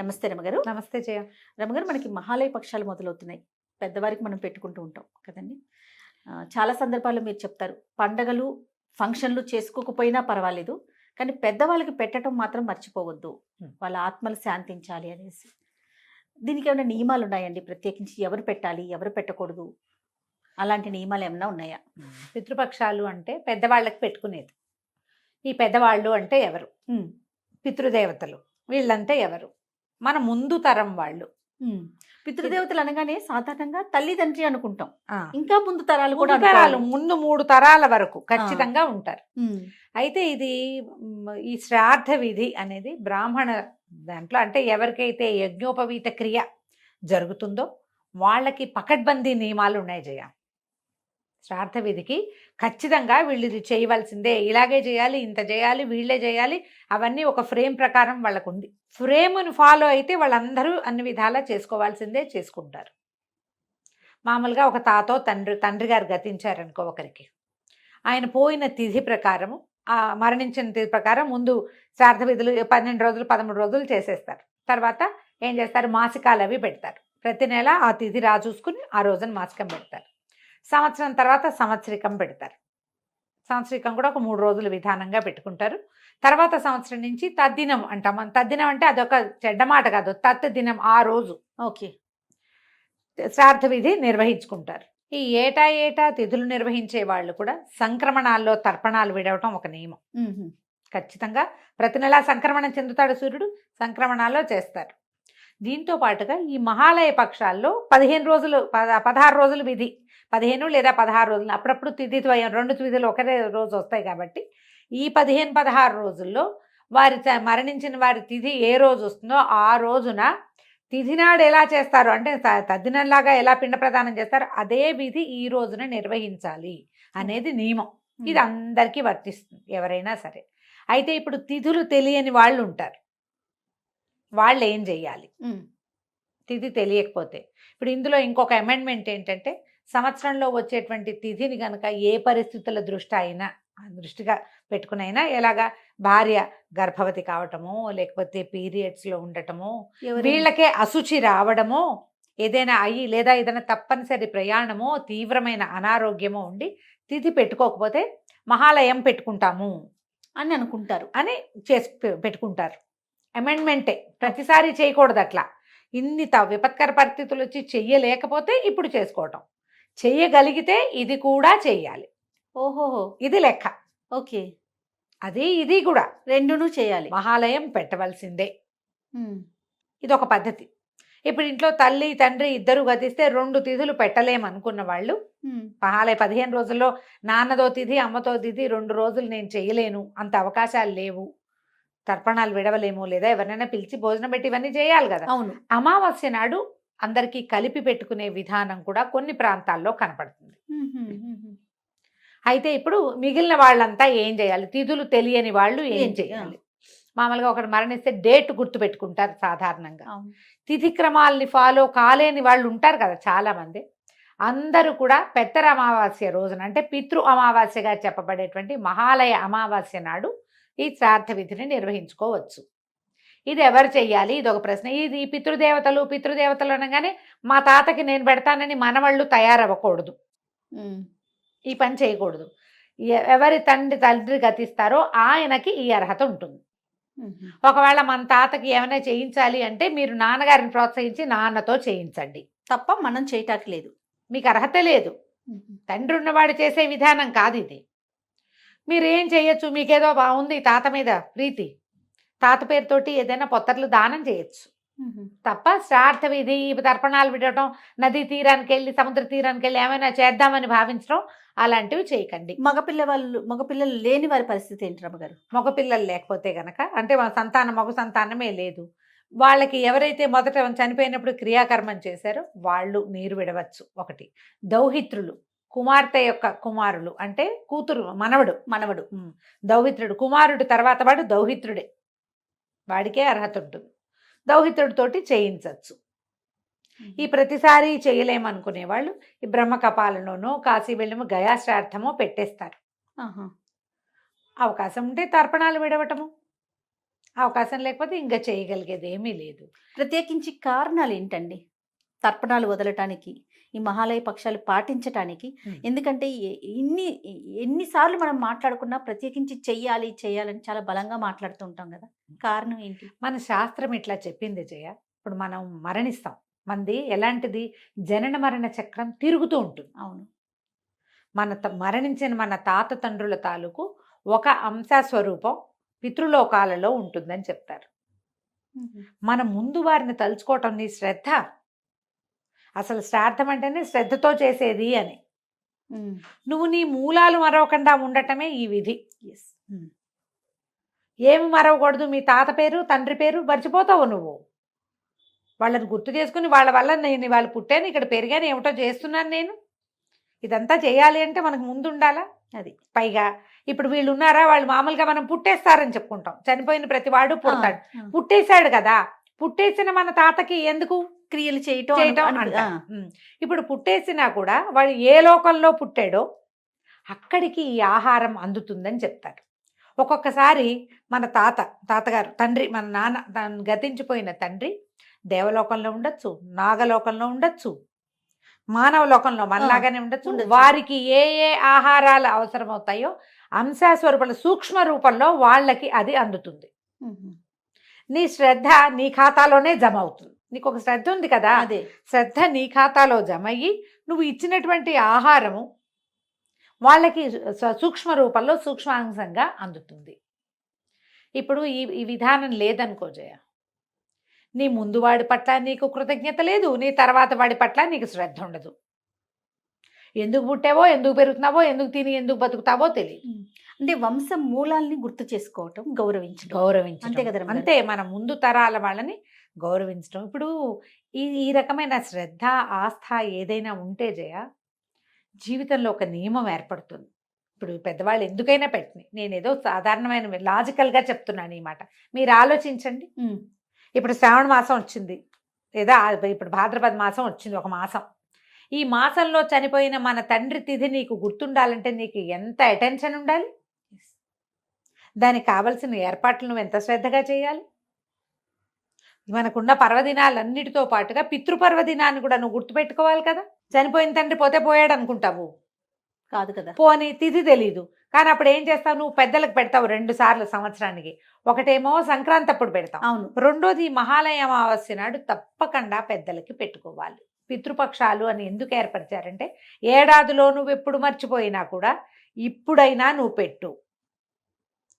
నమస్తే రమగారు. నమస్తే జయ. రమగారు, మనకి మహాలయ పక్షాలు మొదలవుతున్నాయి. పెద్దవారికి మనం పెట్టుకుంటూ ఉంటాం కదండి. చాలా సందర్భాల్లో మీరు చెప్తారు, పండగలు ఫంక్షన్లు చేసుకోకపోయినా పర్వాలేదు, కానీ పెద్దవాళ్ళకి పెట్టడం మాత్రం మర్చిపోవద్దు, వాళ్ళ ఆత్మలు శాంతించాలి అనేసి. దీనికి ఏమైనా నియమాలు ఉన్నాయండి? ప్రత్యేకించి ఎవరు పెట్టాలి, ఎవరు పెట్టకూడదు, అలాంటి నియమాలు ఏమైనా ఉన్నాయా? పితృపక్షాలు అంటే పెద్దవాళ్ళకి పెట్టుకునేది. ఈ పెద్దవాళ్ళు అంటే ఎవరు? పితృదేవతలు. వీళ్ళంటే ఎవరు? మన ముందు తరం వాళ్ళు. పితృదేవతలు అనగానే సాధారణంగా తల్లిదండ్రి అనుకుంటాం. ఇంకా ముందు తరాలు కూడా ముందు 3 తరాల వరకు ఖచ్చితంగా ఉంటారు. అయితే ఇది ఈ శ్రాద్ధ విధి అనేది బ్రాహ్మణ దాంట్లో, అంటే ఎవరికైతే యజ్ఞోపవీత క్రియ జరుగుతుందో వాళ్ళకి పకడ్బందీ నియమాలు ఉన్నాయి జయ. శ్రాద్ధ విధికి ఖచ్చితంగా వీళ్ళు ఇది చేయవలసిందే, ఇలాగే చేయాలి, ఇంత చేయాలి, వీళ్ళే చేయాలి, అవన్నీ ఒక ఫ్రేమ్ ప్రకారం వాళ్ళకు ఉంది. ఫ్రేమ్ను ఫాలో అయితే వాళ్ళందరూ అన్ని విధాలా చేసుకోవాల్సిందే, చేసుకుంటారు. మామూలుగా ఒక తాతో తండ్రి గారు గతించారనుకో ఒకరికి, ఆయన పోయిన తిథి ప్రకారము, మరణించిన తిథి ప్రకారం ముందు శ్రాద్ధ విధులు 12 రోజులు 13 రోజులు చేసేస్తారు. తర్వాత ఏం చేస్తారు, మాసికాలు అవి పెడతారు. ప్రతి నెల ఆ తిథి చూసుకుని ఆ రోజున మాసికం పెడతారు. సంవత్సరం తర్వాత సంవత్సరికం పెడతారు. సంవత్సరికం కూడా ఒక 3 రోజులు విధానంగా పెట్టుకుంటారు. తర్వాత సంవత్సరం నుంచి తద్దినం అంటాం. తద్దినం అంటే అదొక చెడ్డ మాట కాదు, తద్దినం ఆ రోజు ఓకే శ్రాద్ధ విధి నిర్వహించుకుంటారు. ఈ ఏటా తిథులు నిర్వహించే వాళ్ళు కూడా సంక్రమణాల్లో తర్పణాలు విడవటం ఒక నియమం. ఖచ్చితంగా ప్రతి నెలా సంక్రమణం చెందుతాడు సూర్యుడు, సంక్రమణాల్లో చేస్తారు. దీంతో పాటుగా ఈ మహాలయ పక్షాల్లో 15 రోజులు 16 రోజులు విధి, 15 లేదా 16 రోజులు, అప్పుడప్పుడు తిథి ద్వయం 2 తిథులు ఒకే రోజు వస్తాయి కాబట్టి ఈ 15-16 రోజుల్లో మరణించిన వారి తిథి ఏ రోజు వస్తుందో ఆ రోజున తిథి నాడు ఎలా చేస్తారు అంటే తద్దినంలాగా ఎలా పిండ ప్రదానం చేస్తారో అదే విధి ఈ రోజున నిర్వహించాలి అనేది నియమం. ఇది అందరికీ వర్తిస్తుంది, ఎవరైనా సరే. అయితే ఇప్పుడు తిథులు తెలియని వాళ్ళు ఉంటారు, వాళ్ళు ఏం చెయ్యాలి తిథి తెలియకపోతే? ఇప్పుడు ఇందులో ఇంకొక అమెండ్మెంట్ ఏంటంటే, సంవత్సరంలో వచ్చేటువంటి తిథిని కనుక ఏ పరిస్థితుల దృష్టిగా పెట్టుకునైనా, ఎలాగా భార్య గర్భవతి కావటమో, లేకపోతే పీరియడ్స్లో ఉండటమో, వీళ్ళకే అశుచి రావడమో, ఏదైనా అయ్యి లేదా ఏదైనా తప్పనిసరి ప్రయాణమో, తీవ్రమైన అనారోగ్యమో ఉండి తిథి పెట్టుకోకపోతే మహాలయం పెట్టుకుంటాము అని అనుకుంటారు, అని చేసి పెట్టుకుంటారు. అమెండ్మెంటే, ప్రతిసారి చేయకూడదు అట్లా. ఇన్ని విపత్కర పరిస్థితులు వచ్చి చెయ్యలేకపోతే ఇప్పుడు చేసుకోవటం, చెయ్యగలిగితే ఇది కూడా చెయ్యాలి. ఓహోహో, ఇది లెక్క. ఓకే, అది ఇది కూడా రెండును చేయాలి, మహాలయం పెట్టవలసిందే. ఇది ఒక పద్ధతి. ఇప్పుడు ఇంట్లో తల్లి తండ్రి ఇద్దరు గతిస్తే 2 తిథులు పెట్టలేమనుకున్న వాళ్ళు, మహాలయ 15 రోజుల్లో నాన్నతో తిథి అమ్మతో తిథి 2 రోజులు నేను చేయలేను, అంత అవకాశాలు లేవు, తర్పణాలు విడవలేము, లేదా ఎవరినైనా పిలిచి భోజనం పెట్టి ఇవన్నీ చేయాలి కదా. అవును, అమావాస్య నాడు అందరికీ కలిపి పెట్టుకునే విధానం కూడా కొన్ని ప్రాంతాల్లో కనపడుతుంది. అయితే ఇప్పుడు మిగిలిన వాళ్ళంతా ఏం చేయాలి? తిథులు తెలియని వాళ్ళు ఏం చేయాలి? మామూలుగా ఒకటి మరణిస్తే డేట్ గుర్తు పెట్టుకుంటారు సాధారణంగా. తిథి క్రమాలని ఫాలో కాలేని వాళ్ళు ఉంటారు కదా చాలా మంది. అందరూ కూడా పెత్తర అమావాస్య రోజున, అంటే పితృ అమావాస్యగా చెప్పబడేటువంటి మహాలయ అమావాస్య నాడు ఈ శ్రాద్ధ విధిని నిర్వహించుకోవచ్చు. ఇది ఎవరు చెయ్యాలి? ఇది ఒక ప్రశ్న. ఇది పితృదేవతలు అనగానే మా తాతకి నేను పెడతానని మనవాళ్ళు తయారవ్వకూడదు, ఈ పని చేయకూడదు. ఎవరి తండ్రి గతిస్తారో ఆయనకి ఈ అర్హత ఉంటుంది. ఒకవేళ మన తాతకి ఏమైనా చేయించాలి అంటే మీరు నాన్నగారిని ప్రోత్సహించి నాన్నతో చేయించండి తప్ప మనం చేయటానికి లేదు, మీకు అర్హత లేదు. తండ్రి ఉన్నవాడు చేసే విధానం కాదు ఇది. మీరు ఏం చేయొచ్చు, మీకేదో బాగుంది తాత మీద ప్రీతి, తాత పేరుతోటి ఏదైనా పొత్తర్లు దానం చేయొచ్చు తప్ప శ్రాద్ధ విధి తర్పణాలు విడటం, నదీ తీరానికి వెళ్ళి సముద్ర తీరానికి వెళ్ళి ఏమైనా చేద్దామని భావించడం అలాంటివి చేయకండి. మగపిల్లలు లేని వారి పరిస్థితి ఏంటి రమ్మగారు? మగపిల్లలు లేకపోతే గనక, అంటే మగ సంతానమే లేదు, వాళ్ళకి ఎవరైతే మొదట చనిపోయినప్పుడు క్రియాకర్మం చేశారో వాళ్ళు నీరు విడవచ్చు. ఒకటి, దౌహిత్రులు, కుమార్తె యొక్క కుమారులు, అంటే కూతురు మనవడు దౌహిత్రుడు. కుమారుడు తర్వాత వాడు దౌహిత్రుడే, వాడికే అర్హత ఉంటుంది. దౌహిత్రుడితోటి చేయించవచ్చు. ఈ ప్రతిసారి చేయలేమనుకునే వాళ్ళు ఈ బ్రహ్మకపాలలోనో కాశీ వెళ్ళము గయాశ్రార్థమో పెట్టేస్తారు. అవకాశం ఉంటే తర్పణాలు విడవటము, అవకాశం లేకపోతే ఇంకా చేయగలిగేది ఏమీ లేదు. ప్రత్యేకించి కారణాలు ఏంటండి తర్పణాలు వదలటానికి, ఈ మహాలయ పక్షాలు పాటించటానికి? ఎందుకంటే ఎన్నిసార్లు మనం మాట్లాడుకున్నా ప్రత్యేకించి చెయ్యాలి చెయ్యాలని చాలా బలంగా మాట్లాడుతూ ఉంటాం కదా, కారణం ఏంటి? మన శాస్త్రం ఇట్లా చెప్పింది జయ. ఇప్పుడు మనం మరణిస్తాం, మనది ఎలాంటిది, జనన మరణ చక్రం తిరుగుతూ ఉంటుంది. అవును. మరణించిన మన తాత తండ్రుల తాలూకు ఒక అంశ స్వరూపం పితృలోకాలలో ఉంటుందని చెప్తారు. మన ముందు వారిని తలుచుకోవటం నీ శ్రద్ధ. అసలు శ్రాద్ధం అంటేనే శ్రద్ధతో చేసేది అని. నువ్వు నీ మూలాలు మరవకుండా ఉండటమే ఈ విధి. ఏమి మరవకూడదు, మీ తాత పేరు తండ్రి పేరు మర్చిపోతావు నువ్వు. వాళ్ళని గుర్తు చేసుకుని వాళ్ళ వల్ల నేను వాళ్ళు పుట్టాను, ఇక్కడ పెరిగాను, ఏమిటో చేస్తున్నాను నేను, ఇదంతా చేయాలి అంటే మనకు ముందు ఉండాలా. అది పైగా ఇప్పుడు వీళ్ళు ఉన్నారా, వాళ్ళు మామూలుగా మనం పుట్టేస్తారని చెప్పుకుంటాం. చనిపోయిన ప్రతి వాడు పుడతాడు, పుట్టేశాడు కదా, పుట్టేసిన మన తాతకి ఎందుకు క్రియలు చేయటం అంట. ఇప్పుడు పుట్టేసినా కూడా వాడు ఏ లోకంలో పుట్టాడో అక్కడికి ఈ ఆహారం అందుతుందని చెప్తారు. ఒక్కొక్కసారి మన తాతగారు తండ్రి, మన నాన్న గతించిపోయిన తండ్రి దేవలోకంలో ఉండొచ్చు, నాగలోకంలో ఉండొచ్చు, మానవ లోకంలో మనలాగానే ఉండొచ్చు. వారికి ఏ ఏ ఆహారాలు అవసరమవుతాయో అంశాస్వరూపంలో సూక్ష్మ రూపంలో వాళ్ళకి అది అందుతుంది. నీ శ్రద్ధ నీ ఖాతాలోనే జమ అవుతుంది. నీకు ఒక శ్రద్ధ ఉంది కదా, అదే శ్రద్ధ నీ ఖాతాలో జమ అయ్యి నువ్వు ఇచ్చినటువంటి ఆహారము వాళ్ళకి సూక్ష్మ రూపంలో సూక్ష్మాంశంగా అందుతుంది. ఇప్పుడు ఈ విధానం లేదనుకో జయ, నీ ముందు వాడి పట్ల నీకు కృతజ్ఞత లేదు, నీ తర్వాత వాడి పట్ల నీకు శ్రద్ధ ఉండదు. ఎందుకు పుట్టావో, ఎందుకు పెరుగుతున్నావో, ఎందుకు తిని ఎందుకు బతుకుతావో తెలియదు. అంటే వంశ మూలాల్ని గుర్తు చేసుకోవటం, గౌరవించడం అంతే కదా. అంతే, మన ముందు తరాల వాళ్ళని గౌరవించడం. ఇప్పుడు ఈ రకమైన శ్రద్ధ ఆస్థ ఏదైనా ఉంటే జయ, జీవితంలో ఒక నియమం ఏర్పడుతుంది. ఇప్పుడు పెద్దవాళ్ళు ఎందుకైనా పెట్టినాయి, నేనేదో సాధారణమైన లాజికల్గా చెప్తున్నాను ఈ మాట, మీరు ఆలోచించండి. ఇప్పుడు శ్రావణ మాసం వచ్చింది, లేదా ఇప్పుడు భాద్రపద మాసం వచ్చింది, ఒక మాసం. ఈ మాసంలో చనిపోయిన మన తండ్రి తిథి నీకు గుర్తుండాలంటే నీకు ఎంత అటెన్షన్ ఉండాలి, దానికి కావలసిన ఏర్పాట్లు నువ్వు ఎంత శ్రద్ధగా చేయాలి. మనకున్న పర్వదినాలన్నిటితో పాటుగా పితృపర్వదినాన్ని కూడా నువ్వు గుర్తుపెట్టుకోవాలి కదా. చనిపోయిన తండ్రి పోతే పోయాడు అనుకుంటావు కాదు కదా, పోనీ తిథి తెలీదు, కానీ అప్పుడు ఏం చేస్తావు, నువ్వు పెద్దలకు పెడతావు 2 సార్లు సంవత్సరానికి. ఒకటేమో సంక్రాంతి అప్పుడు పెడతావు, అవును. రెండోది మహాలయ అమావాస్య నాడు తప్పకుండా పెద్దలకి పెట్టుకోవాలి. పితృపక్షాలు అని ఎందుకు ఏర్పరిచారంటే, ఏడాదిలో నువ్వు ఎప్పుడు మర్చిపోయినా కూడా ఇప్పుడైనా నువ్వు పెట్టు,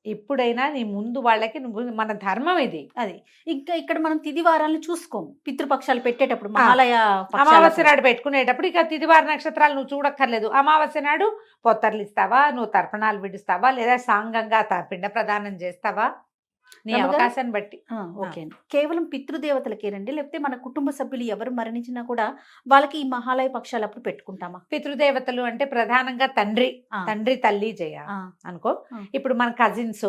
ఇప్పుడైనా నీ ముందు వాళ్ళకి నువ్వు, మన ధర్మం ఇది. అది ఇంకా ఇక్కడ మనం తిథి వారాలను చూసుకోము, పితృపక్షాలు పెట్టేటప్పుడు మహాలయ అమావాస్య నాడు పెట్టుకునేటప్పుడు ఇక తిథివార నక్షత్రాలు నువ్వు చూడక్కర్లేదు. అమావాస్య నాడు పొత్తర్లు ఇస్తావా, నువ్వు తర్పణాలు విడుస్తావా, లేదా సాంగంగా పిండ ప్రదానం చేస్తావా, నీ అవకాశాన్ని బట్టి. ఓకే, కేవలం పితృదేవతలకేనండి, లేకపోతే మన కుటుంబ సభ్యులు ఎవరు మరణించినా కూడా వాళ్ళకి ఈ మహాలయ పక్షాలు అప్పుడు పెట్టుకుంటామా? పితృదేవతలు అంటే ప్రధానంగా తండ్రి తల్లి జయ అనుకో. ఇప్పుడు మన కజిన్స్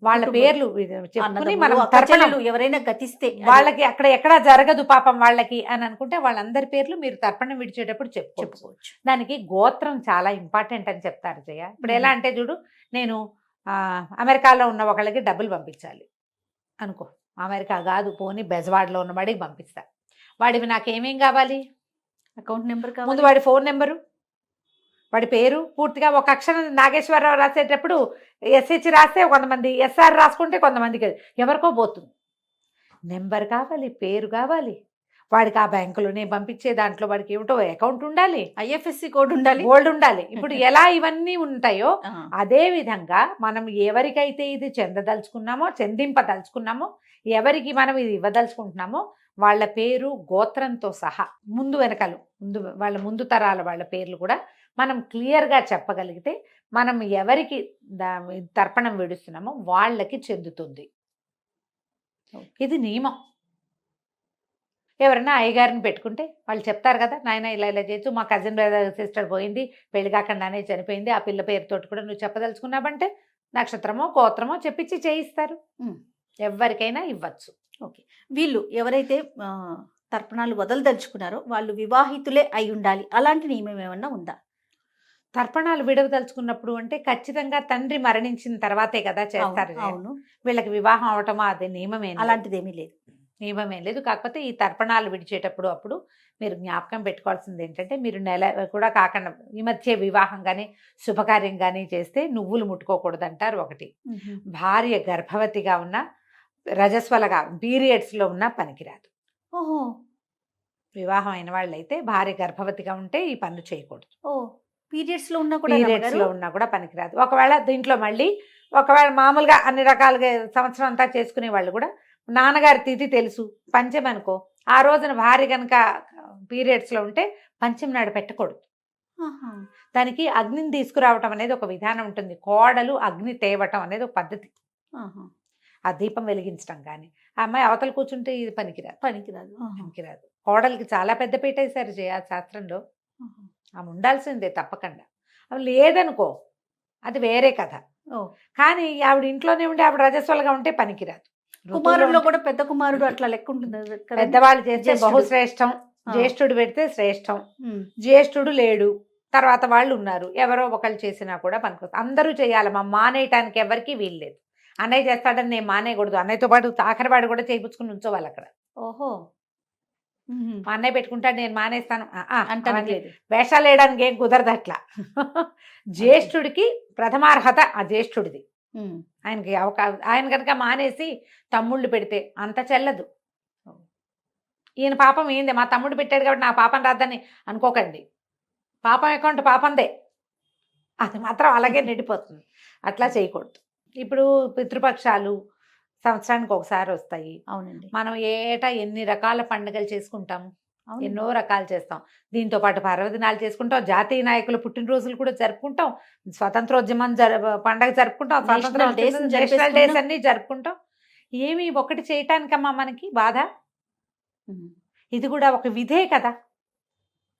వాళ్ళ పేర్లు చెప్పుకుని మనం తర్పణలు ఎవరైనా గతిస్తే వాళ్ళకి అక్కడ ఎక్కడా జరగదు పాపం వాళ్ళకి అని అనుకుంటే వాళ్ళందరి పేర్లు మీరు తర్పణం విడిచేటప్పుడు చెప్పుకోవచ్చు. దానికి గోత్రం చాలా ఇంపార్టెంట్ అని చెప్తారు జయ. ఇప్పుడు ఎలా అంటే చూడు, నేను అమెరికాలో ఉన్న ఒకళ్ళకి డబ్బులు పంపించాలి అనుకో, అమెరికా కాదు పోనీ బెజవాడలో ఉన్న వాడికి పంపిస్తా. వాడివి నాకేమేం కావాలి, అకౌంట్ నెంబర్ కావాలి, ముందు వాడి ఫోన్ నెంబరు, వాడి పేరు పూర్తిగా. ఒక అక్షరం నాగేశ్వరరావు రాసేటప్పుడు SH రాస్తే కొంతమంది, SR రాసుకుంటే కొంతమందికి ఎవరికో పోతుంది. నెంబర్ కావాలి, పేరు కావాలి, వాడికి ఆ బ్యాంకులోనే పంపించే దాంట్లో వాడికి ఏమిటో అకౌంట్ ఉండాలి, IFSC కోడ్ ఉండాలి, గోల్డ్ ఉండాలి. ఇప్పుడు ఎలా ఇవన్నీ ఉంటాయో అదే విధంగా మనం ఎవరికైతే ఇది చెందింపదలుచుకున్నామో, ఎవరికి మనం ఇది ఇవ్వదలుచుకుంటున్నామో వాళ్ళ పేరు గోత్రంతో సహా ముందు వెనకలు వాళ్ళ ముందు తరాల వాళ్ళ పేర్లు కూడా మనం క్లియర్గా చెప్పగలిగితే మనం ఎవరికి తర్పణం విడుస్తున్నామో వాళ్ళకి చెందుతుంది. ఇది నియమం. ఎవరైనా అయ్యగారిని పెట్టుకుంటే వాళ్ళు చెప్తారు కదా, నాయన ఇలా ఇలా చేయొచ్చు, మా కజిన్ బ్రదర్ సిస్టర్ పోయింది, పెళ్లి కాకుండానే చనిపోయింది, ఆ పిల్ల పేరుతోటి కూడా నువ్వు చెప్పదలుచుకున్నావంటే నక్షత్రమో గోత్రమో చెప్పించి చేయిస్తారు. ఎవరికైనా ఇవ్వచ్చు. ఓకే, వీళ్ళు ఎవరైతే తర్పణాలు వదలదలుచుకున్నారో వాళ్ళు వివాహితులే అయి ఉండాలి, అలాంటి నియమం ఏమన్నా ఉందా? తర్పణాలు విడవదలుచుకున్నప్పుడు అంటే ఖచ్చితంగా తండ్రి మరణించిన తర్వాతే కదా చేస్తారు. అవును. వీళ్ళకి వివాహం అవటమా అది నియమమేం లేదు. అలాంటిదేమీ లేదు. నియమమేం లేదు. కాకపోతే ఈ తర్పణాలు విడిచేటప్పుడు అప్పుడు మీరు జ్ఞాపకం పెట్టుకోవాల్సింది ఏంటంటే, మీరు నెల కూడా కాకుండా ఈ మధ్య వివాహం కానీ శుభకార్యం కానీ చేస్తే నువ్వులు ముట్టుకోకూడదంటారు ఒకటి. భార్య గర్భవతిగా ఉన్న రజస్వలగా పీరియడ్స్లో ఉన్న పనికిరాదు. ఓహో! వివాహం అయిన వాళ్ళైతే భార్య గర్భవతిగా ఉంటే ఈ పనులు చేయకూడదు. ఓ పీరియడ్స్లో ఉన్నా కూడా పీరియడ్స్లో ఉన్నా కూడా పనికిరాదు. ఒకవేళ దీంట్లో మళ్ళీ ఒకవేళ మామూలుగా అన్ని రకాలుగా సంవత్సరం అంతా చేసుకునే వాళ్ళు కూడా నాన్నగారి తిథి తెలుసు పంచమి అనుకో, ఆ రోజున భార్య కనుక పీరియడ్స్లో ఉంటే పంచమి నాడు పెట్టకూడదు. దానికి అగ్నిని తీసుకురావటం అనేది ఒక విధానం ఉంటుంది. కోడలు అగ్ని తేవటం అనేది ఒక పద్ధతి. ఆ దీపం వెలిగించడం కానీ ఆ అమ్మాయి అవతల కూర్చుంటే ఇది పనికిరాదు. పనికిరాదు. కోడలికి చాలా పెద్ద పీట వేశారు శాస్త్రంలో. ఆమె ఉండాల్సిందే తప్పకుండా. అవి లేదనుకో అది వేరే కథ. కానీ ఆవిడ ఇంట్లోనే ఉండి ఆవిడ రజస్వలుగా ఉంటే పనికిరాదు. కుమారుల్లో కూడా పెద్ద కుమారుడు అట్లా లెక్క ఉంటుంది. పెద్దవాళ్ళు చేస్తే బహుశ్రేష్టం, జ్యేష్ఠుడు పెడితే శ్రేష్టం. జ్యేష్ఠుడు లేడు, తర్వాత వాళ్ళు ఉన్నారు, ఎవరో ఒకళ్ళు చేసినా కూడా పనికొస్తుంది. అందరూ చేయాలమ్మా, మానేయటానికి ఎవరికి వీల్లేదు. అన్నయ్య చేస్తాడని నేను మానేయకూడదు. అన్నయ్యతో పాటు ఆఖరివాడు కూడా చేయించుకుని ఉంచోవాలి అక్కడ. ఓహో, మా అన్నయ్య పెట్టుకుంటాడు నేను మానేస్తాను అంటే వేషాలు వేయడానికి ఏం కుదరదు అట్లా. జ్యేష్ఠుడికి ప్రథమార్హత ఆ జ్యేష్ఠుడిది. ఆయనకి ఆయన కనుక మానేసి తమ్ముళ్ళు పెడితే అంత చెల్లదు. ఈయన పాపం ఏంది, మా తమ్ముడు పెట్టాడు కాబట్టి నా పాపం రాద్దని అనుకోకండి. పాపం అకౌంట్ పాపందే, అది మాత్రం అలాగే నిండిపోతుంది. అట్లా చేయకూడదు. ఇప్పుడు పితృపక్షాలు సంవత్సరానికి ఒకసారి వస్తాయి. అవునండి. మనం ఏటా ఎన్ని రకాల పండుగలు చేసుకుంటాము, ఎన్నో రకాలు చేస్తాం. దీంతో పాటు పర్వదినాలు చేసుకుంటాం, జాతీయ నాయకుల పుట్టినరోజులు కూడా జరుపుకుంటాం, స్వతంత్రోద్యమం పండగ జరుపుకుంటాం, నేషనల్ డేస్ అన్ని జరుపుకుంటాం. ఏమి ఒకటి చేయటానికమ్మా మనకి బాధ? ఇది కూడా ఒక విధే కదా.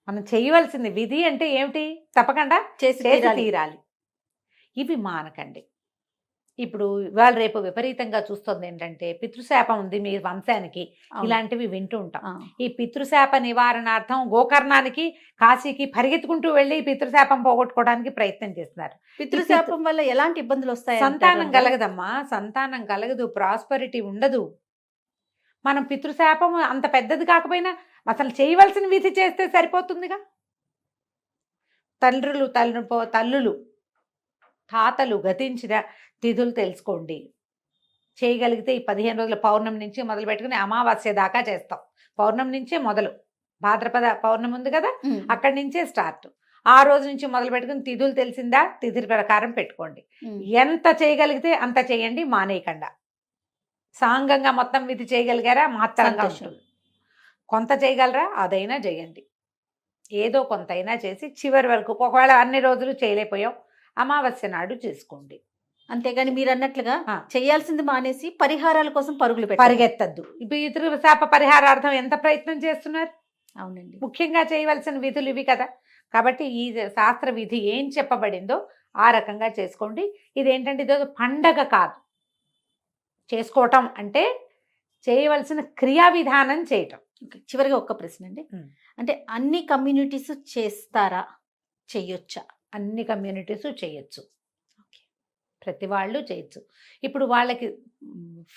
మనం చేయవలసింది విధి అంటే ఏమిటి, తప్పకుండా చేసి తీరాలి. ఇవి మానకండి. ఇప్పుడు ఇవాళ రేపు విపరీతంగా చూస్తుంది ఏంటంటే పితృశాపం ఉంది మీ వంశానికి, ఇలాంటివి వింటూ ఉంటాం. ఈ పితృశాప నివారణార్థం గోకర్ణానికి కాశీకి పరిగెత్తుకుంటూ వెళ్ళి పితృశాపం పోగొట్టుకోవడానికి ప్రయత్నం చేస్తున్నారు. పితృశాపం వల్ల ఎలాంటి ఇబ్బందులు వస్తాయి? సంతానం కలగదమ్మా, సంతానం కలగదు, ప్రాస్పరిటీ ఉండదు. మనం పితృశాపం అంత పెద్దది కాకపోయినా అసలు చేయవలసిన విధి చేస్తే సరిపోతుందిగా. తల్లులు తాతలు గతించిన తిథులు తెలుసుకోండి. చేయగలిగితే ఈ 15 రోజుల పౌర్ణమి నుంచి మొదలు పెట్టుకుని అమావాస్య దాకా చేస్తాం. పౌర్ణమి నుంచే మొదలు, భాద్రపద పౌర్ణమి ఉంది కదా, అక్కడి నుంచే స్టార్ట్. ఆ రోజు నుంచి మొదలు పెట్టుకుని తిథులు తెలిసిందా, తిథి ప్రకారం పెట్టుకోండి. ఎంత చేయగలిగితే అంత చేయండి, మానేయకుండా. సాంగంగా మొత్తం విధి చేయగలిగారా మాత్రంగా ఉంటుంది. కొంత చేయగలరా అదైనా చేయండి. ఏదో కొంతైనా చేసి చివరి వరకు, ఒకవేళ అన్ని రోజులు చేయలేకపోయాం అమావాస్య నాడు చేసుకోండి. అంతేగాని మీరు అన్నట్లుగా చేయాల్సింది మానేసి పరిహారాల కోసం పరిగెత్తద్దు. పితృశాప పరిహారార్థం ఎంత ప్రయత్నం చేస్తున్నారు. అవునండి, ముఖ్యంగా చేయవలసిన విధులు ఇవి కదా. కాబట్టి ఈ శాస్త్ర విధి ఏం చెప్పబడిందో ఆ రకంగా చేసుకోండి. ఇదేంటంటే ఇదో పండగ కాదు. చేసుకోవటం అంటే చేయవలసిన క్రియా విధానం చేయటం. చివరిగా ఒక్క ప్రశ్న అండి, అంటే అన్ని కమ్యూనిటీస్ చేస్తారా, చెయ్యొచ్చా? అన్ని కమ్యూనిటీస్ చేయొచ్చు, ప్రతి వాళ్ళు చేయొచ్చు. ఇప్పుడు వాళ్ళకి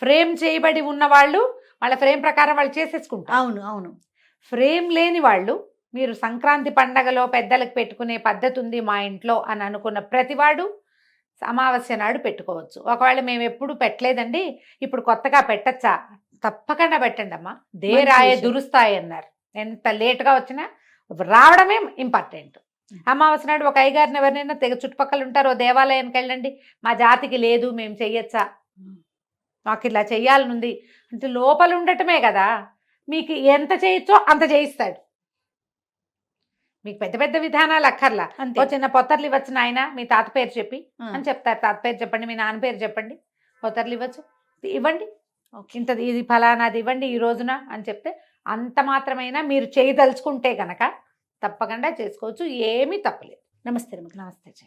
ఫ్రేమ్ చేయబడి ఉన్న వాళ్ళు వాళ్ళ ఫ్రేమ్ ప్రకారం వాళ్ళు చేసేసుకుంటారు. అవును. ఫ్రేమ్ లేని వాళ్ళు, మీరు సంక్రాంతి పండగలో పెద్దలకు పెట్టుకునే పద్ధతి ఉంది మా ఇంట్లో అని అనుకున్న ప్రతివాడు అమావాస్య నాడు పెట్టుకోవచ్చు. ఒకవేళ మేము ఎప్పుడు పెట్టలేదండి, ఇప్పుడు కొత్తగా పెట్టచ్చా? తప్పకుండా పెట్టండి అమ్మా. దేరాయ దురుస్తాయి అన్నారు. ఎంత లేటుగా వచ్చినా రావడమే ఇంపార్టెంట్. అమావాస్య నాడు ఒక అయ్యగారిని ఎవరినైనా చుట్టుపక్కల ఉంటారో దేవాలయానికి వెళ్ళండి, మా జాతికి లేదు మేము చెయ్యొచ్చా, మాకు ఇలా చెయ్యాలనుంది అంటే లోపల ఉండటమే కదా. మీకు ఎంత చేయొచ్చో అంత చేయిస్తాడు. మీకు పెద్ద పెద్ద విధానాలు అక్కర్లా. ఓ చిన్న పొత్తర్లు ఇవ్వచ్చు నాయన మీ తాత పేరు చెప్పి అని చెప్తారు. తాత పేరు చెప్పండి, మీ నాన్న పేరు చెప్పండి, పొత్తర్లు ఇవ్వచ్చు, ఇవ్వండి, ఇంత ఇది ఫలానాది ఇవ్వండి ఈ రోజున అని చెప్తే అంత మాత్రమైనా మీరు చేయదలుచుకుంటే కనుక తప్పకుండా చేసుకోవచ్చు. ఏమీ తప్పలేదు. నమస్తే. నమస్తే.